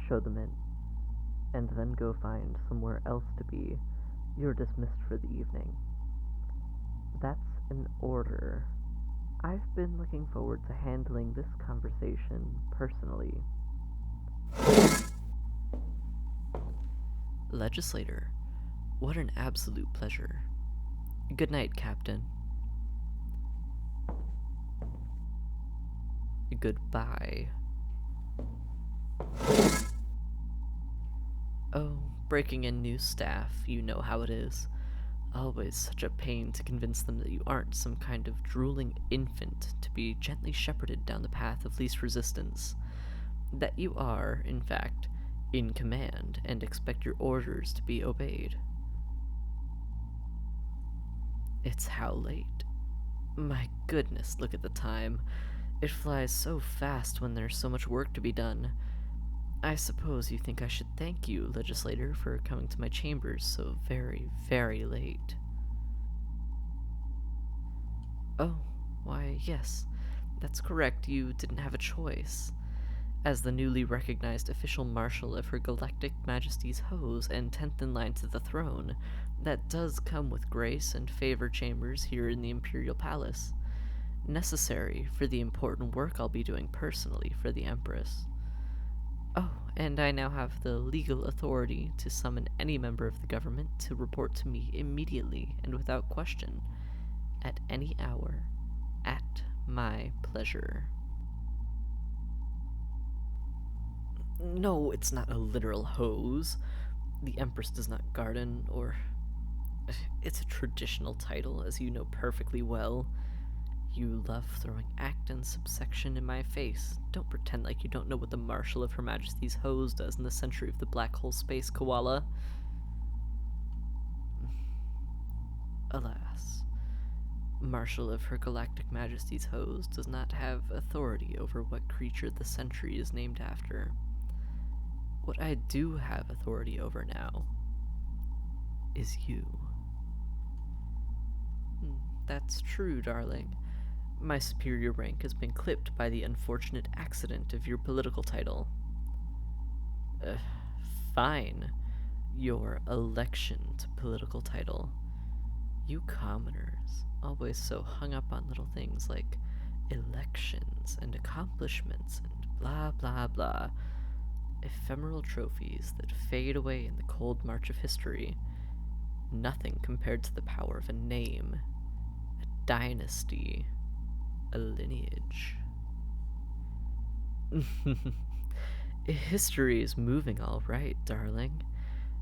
show them in, and then go find somewhere else to be, you're dismissed for the evening. That's an order. I've been looking forward to handling this conversation personally. Legislator, what an absolute pleasure. Good night, Captain. Goodbye. Oh, breaking in new staff, you know how it is. Always such a pain to convince them that you aren't some kind of drooling infant to be gently shepherded down the path of least resistance. That you are, in fact, in command and expect your orders to be obeyed. It's how late? My goodness, look at the time. It flies so fast when there's so much work to be done. I suppose you think I should thank you, legislator, for coming to my chambers so very, very late. Oh, why, yes, that's correct, you didn't have a choice. As the newly recognized official marshal of Her Galactic Majesty's hose and 10th in line to the throne, that does come with grace and favor chambers here in the Imperial Palace, necessary for the important work I'll be doing personally for the Empress. Oh, and I now have the legal authority to summon any member of the government to report to me immediately and without question, at any hour, at my pleasure. No, it's not a literal hose. The Empress does not garden, or... It's a traditional title, as you know perfectly well. You love throwing act and subsection in my face. Don't pretend like you don't know what the Marshal of Her Majesty's hose does in the century of the black hole space, koala. Alas, Marshal of Her Galactic Majesty's hose does not have authority over what creature the century is named after. What I do have authority over now is you. That's true, darling. My superior rank has been clipped by the unfortunate accident of your political title. Fine. Your election to political title. You commoners, always so hung up on little things like elections and accomplishments and blah blah blah. Ephemeral trophies that fade away in the cold march of history. Nothing compared to the power of a name, a dynasty, a lineage. History is moving all right, darling.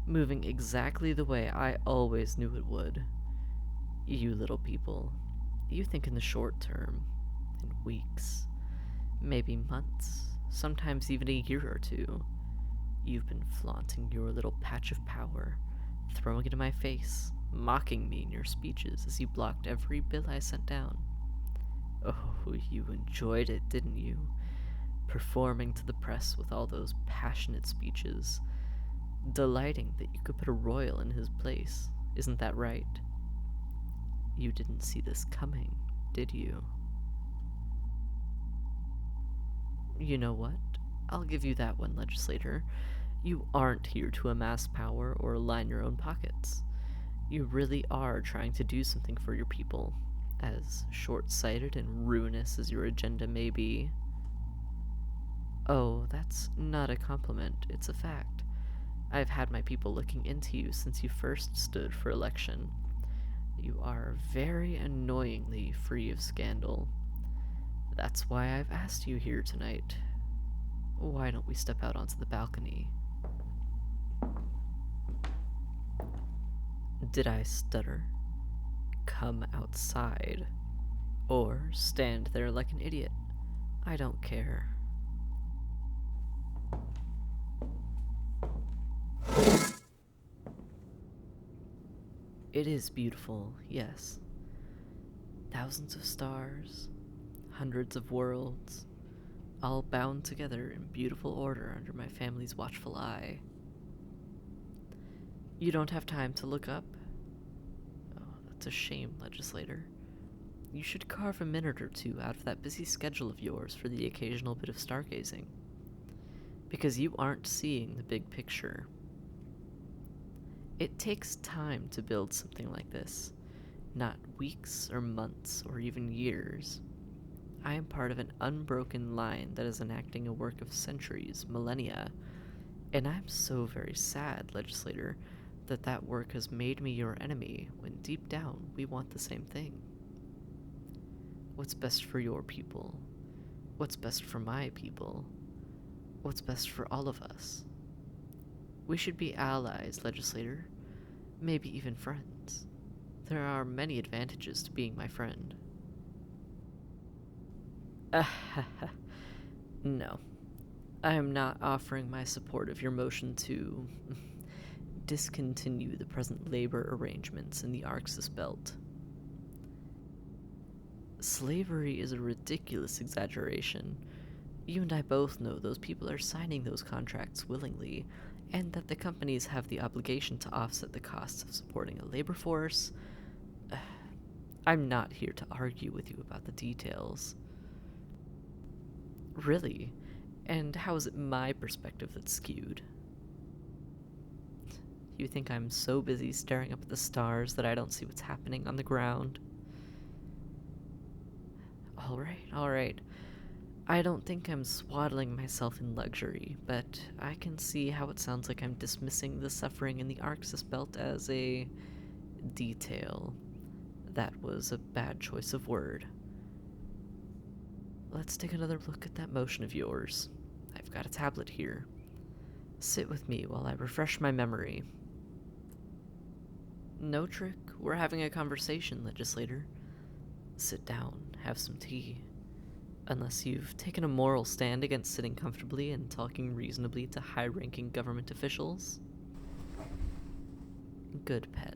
Moving exactly the way I always knew it would. You little people, you think in the short term, in weeks, maybe months, sometimes even a year or two. You've been flaunting your little patch of power, throwing it in my face, mocking me in your speeches as you blocked every bill I sent down. Oh, you enjoyed it, didn't you? Performing to the press with all those passionate speeches, delighting that you could put a royal in his place. Isn't that right? You didn't see this coming, did you? You know what? I'll give you that one, legislator. You aren't here to amass power or line your own pockets. You really are trying to do something for your people, as short-sighted and ruinous as your agenda may be. Oh, that's not a compliment, it's a fact. I've had my people looking into you since you first stood for election. You are very annoyingly free of scandal. That's why I've asked you here tonight. Why don't we step out onto the balcony? Did I stutter? Come outside. Or stand there like an idiot. I don't care. It is beautiful, yes. Thousands of stars, hundreds of worlds, all bound together in beautiful order under my family's watchful eye. You don't have time to look up? Oh, that's a shame, legislator. You should carve a minute or two out of that busy schedule of yours for the occasional bit of stargazing. because you aren't seeing the big picture. It takes time to build something like this, not weeks or months or even years. I am part of an unbroken line that is enacting a work of centuries, millennia, and I'm so very sad, legislator, that that work has made me your enemy when deep down we want the same thing. What's best for your people? What's best for my people? What's best for all of us? We should be allies, legislator, maybe even friends. There are many advantages to being my friend. No, I am not offering my support of your motion to discontinue the present labor arrangements in the Arxis Belt. Slavery is a ridiculous exaggeration. You and I both know those people are signing those contracts willingly, and that the companies have the obligation to offset the costs of supporting a labor force. I'm not here to argue with you about the details. Really? And how is it my perspective that's skewed? You think I'm so busy staring up at the stars that I don't see what's happening on the ground? Alright. I don't think I'm swaddling myself in luxury, but I can see how it sounds like I'm dismissing the suffering in the Arxis Belt as a detail. That was a bad choice of word. Let's take another look at that motion of yours. I've got a tablet here. Sit with me while I refresh my memory. No trick, we're having a conversation, legislator. Sit down, have some tea. Unless you've taken a moral stand against sitting comfortably and talking reasonably to high-ranking government officials. Good, pet.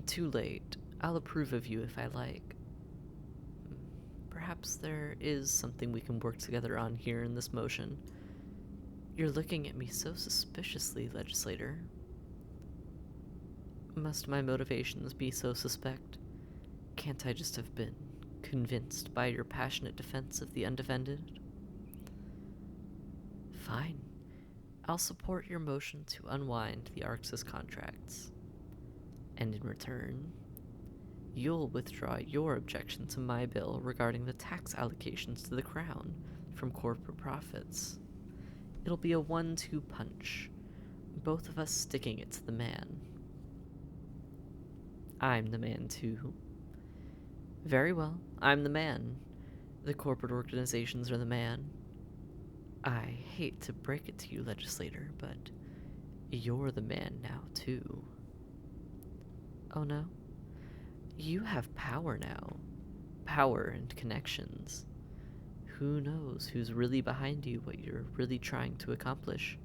Too late. I'll approve of you if I like. Perhaps there is something we can work together on here in this motion. You're looking at me so suspiciously, legislator. Must my motivations be so suspect? Can't I just have been convinced by your passionate defense of the undefended? Fine. I'll support your motion to unwind the Arxis contracts. And in return, you'll withdraw your objection to my bill regarding the tax allocations to the Crown from corporate profits. It'll be a 1-2 punch, both of us sticking it to the man. I'm the man too. Very well, I'm the man. The corporate organizations are the man. I hate to break it to you, legislator, but you're the man now too. Oh no? You have power now. Power and connections. Who knows who's really behind you, what you're really trying to accomplish?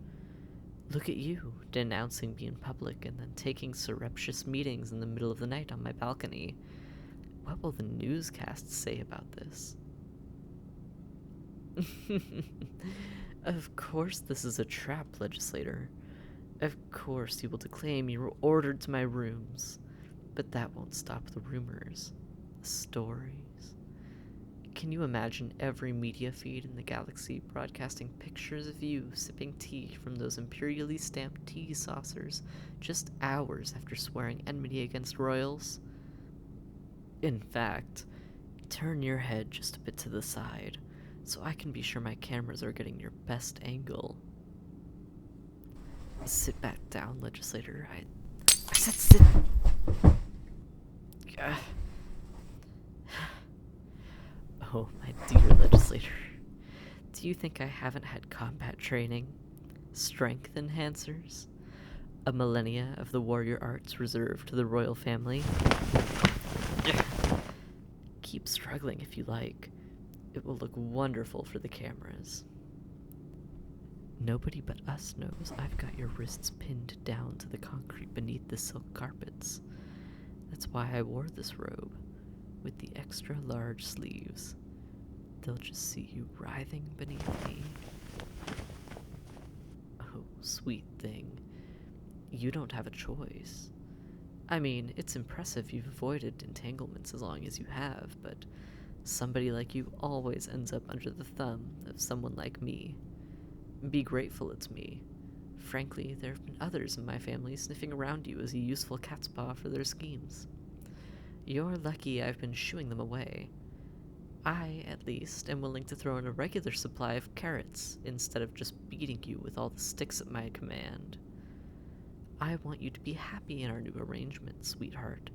Look at you, denouncing me in public and then taking surreptitious meetings in the middle of the night on my balcony. What will the newscasts say about this? Of course this is a trap, legislator. Of course you will declaim you were ordered to my rooms. But that won't stop the rumors, the stories. Can you imagine every media feed in the galaxy broadcasting pictures of you sipping tea from those imperially stamped tea saucers just hours after swearing enmity against royals? In fact, turn your head just a bit to the side so I can be sure my cameras are getting your best angle. Sit back down, legislator. I said sit. Oh, my dear legislator. Do you think I haven't had combat training? Strength enhancers? A millennia of the warrior arts reserved to the royal family? Keep struggling if you like. It will look wonderful for the cameras. Nobody but us knows I've got your wrists pinned down to the concrete beneath the silk carpets. That's why I wore this robe, with the extra large sleeves. They'll just see you writhing beneath me. Oh, sweet thing. You don't have a choice. I mean, it's impressive you've avoided entanglements as long as you have, but Somebody like you always ends up under the thumb of someone like me. Be grateful it's me. Frankly, there have been others in my family sniffing around you as a useful cat's paw for their schemes. You're lucky I've been shooing them away. I, at least, am willing to throw in a regular supply of carrots instead of just beating you with all the sticks at my command. I want you to be happy in our new arrangement, sweetheart.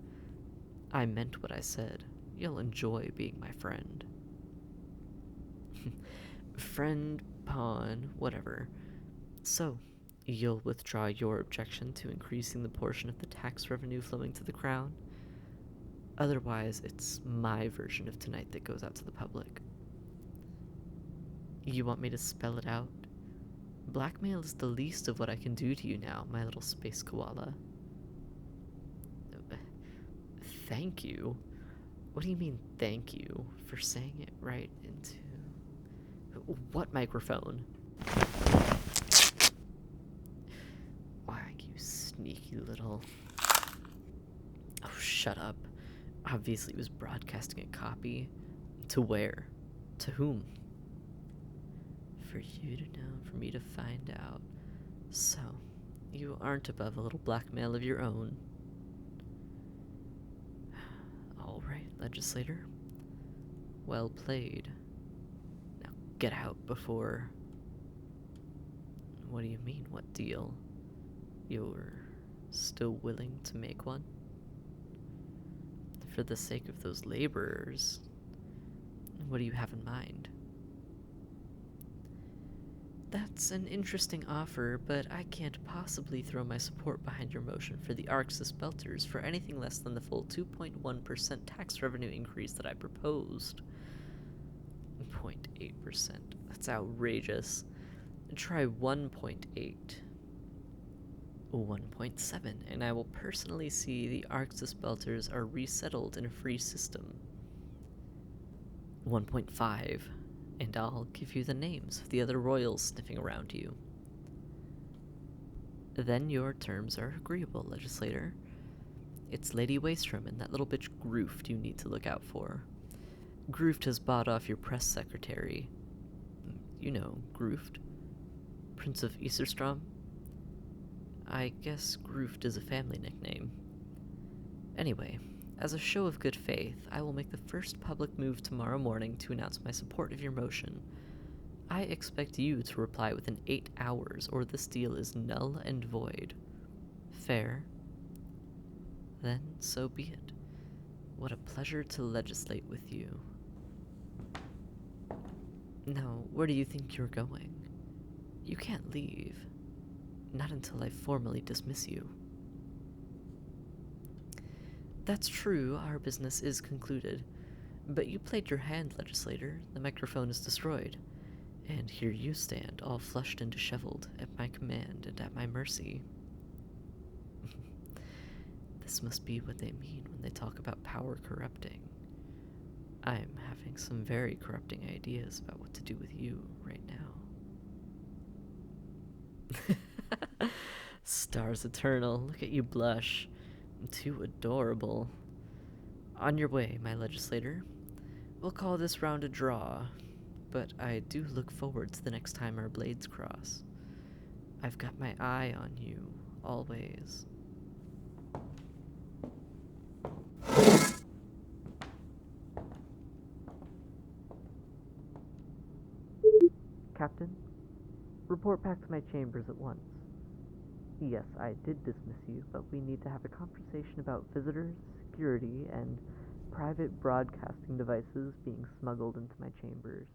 I meant what I said. You'll enjoy being my friend. Friend, pawn, whatever. So, you'll withdraw your objection to increasing the portion of the tax revenue flowing to the crown? Otherwise, it's my version of tonight that goes out to the public. You want me to spell it out? Blackmail is the least of what I can do to you now, my little space koala. Thank you? What do you mean, thank you, for saying it right into... What microphone? Why, you sneaky little... Oh, shut up. Obviously it was broadcasting a copy. To where? To whom? For you to know, for me to find out. So, you aren't above a little blackmail of your own. All right, legislator. Well played. Now get out before... What do you mean, what deal? You're still willing to make one? For the sake of those laborers, what do you have in mind? That's an interesting offer, but I can't possibly throw my support behind your motion for the Arxis Belters for anything less than the full 2.1% tax revenue increase that I proposed. 0.8%. That's outrageous. Try 1.8. 1.7, and I will personally see the Arxis Belters are resettled in a free system. 1.5, and I'll give you the names of the other royals sniffing around you. Then your terms are agreeable, legislator. It's Lady Waystrom and that little bitch Grooft you need to look out for. Grooft has bought off your press secretary. You know, Grooft. Prince of Iserstrom. I guess Grooft is a family nickname. Anyway, as a show of good faith, I will make the first public move tomorrow morning to announce my support of your motion. I expect you to reply within 8 hours, or this deal is null and void. Fair? Then so be it. What a pleasure to legislate with you. Now, where do you think you're going? You can't leave. Not until I formally dismiss you. That's true, our business is concluded. But you played your hand, legislator. The microphone is destroyed. And here you stand, all flushed and disheveled, at my command and at my mercy. This must be what they mean when they talk about power corrupting. I'm having some very corrupting ideas about what to do with you right now. Stars eternal, look at you blush. Too adorable. On your way, my legislator. We'll call this round a draw, but I do look forward to the next time our blades cross. I've got my eye on you, always. Captain, report back to my chambers at once. Yes, I did dismiss you, but we need to have a conversation about visitors, security, and private broadcasting devices being smuggled into my chambers.